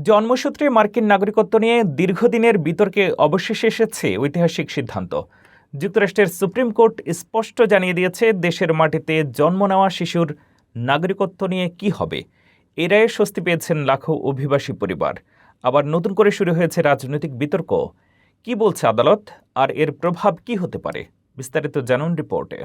জন্মসূত্রে মার্কিন নাগরিকত্ব নিয়ে দীর্ঘদিনের বিতর্কে অবশেষে এসেছে ঐতিহাসিক সিদ্ধান্ত। যুক্তরাষ্ট্রের সুপ্রিম কোর্ট স্পষ্ট জানিয়ে দিয়েছে দেশের মাটিতে জন্ম নেওয়া শিশুর নাগরিকত্ব নিয়ে কি হবে। এ রায়ে স্বস্তি পেয়েছেন লাখো অভিবাসী পরিবার। আবার নতুন করে শুরু হয়েছে রাজনৈতিক বিতর্ক। কি বলছে আদালত, আর এর প্রভাব কি হতে পারে? বিস্তারিত জানুন রিপোর্টে।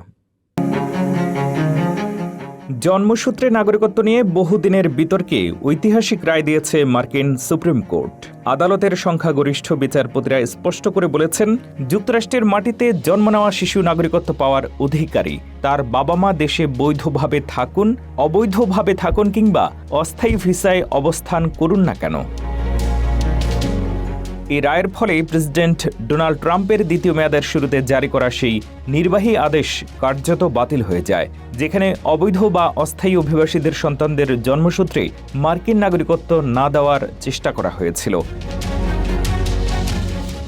জন্মসূত্রে নাগরিকত্ব নিয়ে বহুদিনের বিতর্কে ঐতিহাসিক রায় দিয়েছে মার্কিন সুপ্রিম কোর্ট। আদালতের সংখ্যাগরিষ্ঠ বিচারপতিরা স্পষ্ট করে বলেছেন, যুক্তরাষ্ট্রের মাটিতে জন্ম নেওয়া শিশু নাগরিকত্ব পাওয়ার অধিকারী। তার বাবা মা দেশে বৈধভাবে থাকুন, অবৈধভাবে থাকুন কিংবা অস্থায়ী ভিসায় অবস্থান করুন না কেন। এই রায়ের ফলে প্রেসিডেন্ট ডোনাল্ড ট্রাম্পের দ্বিতীয় মেয়াদের শুরুতে জারি করা সেই নির্বাহী আদেশ কার্যত বাতিল হয়ে যায়, যেখানে অবৈধ বা অস্থায়ী অভিবাসীদের সন্তানদের জন্মসূত্রে মার্কিন নাগরিকত্ব না দেওয়ার চেষ্টা করা হয়েছিল।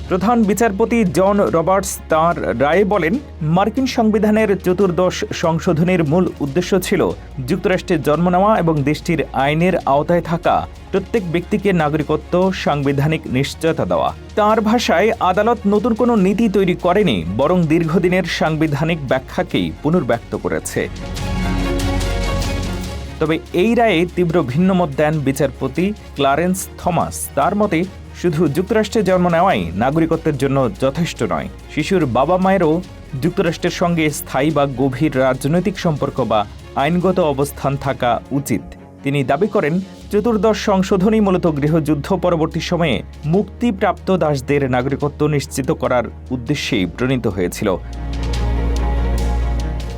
প্রধান বিচারপতি জন রবার্টস তাঁর রায়ে বলেন, মার্কিন সংবিধানের 14 সংশোধনের মূল উদ্দেশ্য ছিল যুক্তরাষ্ট্রে জন্ম নেওয়া এবং দেশটির আইনের আওতায় থাকা প্রত্যেক ব্যক্তিকে নাগরিকত্ব সাংবিধানিক নিশ্চয়তা দেওয়া। তাঁর ভাষায়, আদালত নতুন কোনো নীতি তৈরি করেনি, বরং দীর্ঘদিনের সাংবিধানিক ব্যাখ্যাকেই পুনর্ব্যক্ত করেছে। তবে এই রায়ে তীব্র ভিন্নমত দেন বিচারপতি ক্লারেন্স থমাস। তার মতে, শুধু যুক্তরাষ্ট্রে জন্ম নেওয়াই নাগরিকত্বের জন্য যথেষ্ট নয়। শিশুর বাবা মায়েরও যুক্তরাষ্ট্রের সঙ্গে স্থায়ী বা গভীর রাজনৈতিক সম্পর্ক বা আইনগত অবস্থান থাকা উচিত। তিনি দাবি করেন, 14 সংশোধনী মূলত গৃহযুদ্ধ পরবর্তী সময়ে মুক্তিপ্রাপ্ত দাসদের নাগরিকত্ব নিশ্চিত করার উদ্দেশ্যেই প্রণীত হয়েছিল।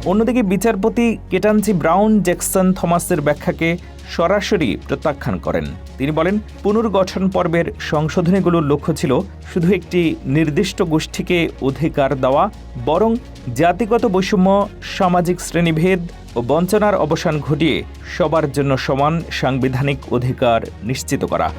অন্যদিকে বিচারপতি কেটানজি ব্রাউন জ্যাকসন থমাসের ব্যাখ্যাকে সরাসরি প্রত্যাখ্যান করেন। তিনি বলেন, পুনর্গঠন পর্বের সংশোধনীগুলোর লক্ষ্য ছিল শুধু একটি নির্দিষ্ট গোষ্ঠীকে অধিকার দেওয়া, বরং জাতিগত বৈষম্য, সামাজিক শ্রেণীভেদ ও বঞ্চনার অবসান ঘটিয়ে সবার জন্য সমান সাংবিধানিক অধিকার নিশ্চিত করা।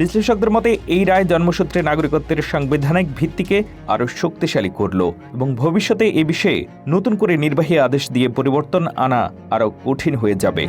বিশ্লেষকদের মতে, এই রায় জন্মসূত্রে নাগরিকত্বের সাংবিধানিক ভিত্তিকে আরও শক্তিশালী করল এবং ভবিষ্যতে এ বিষয়ে নতুন করে নির্বাহী আদেশ দিয়ে পরিবর্তন আনা আরও কঠিন হয়ে যাবে।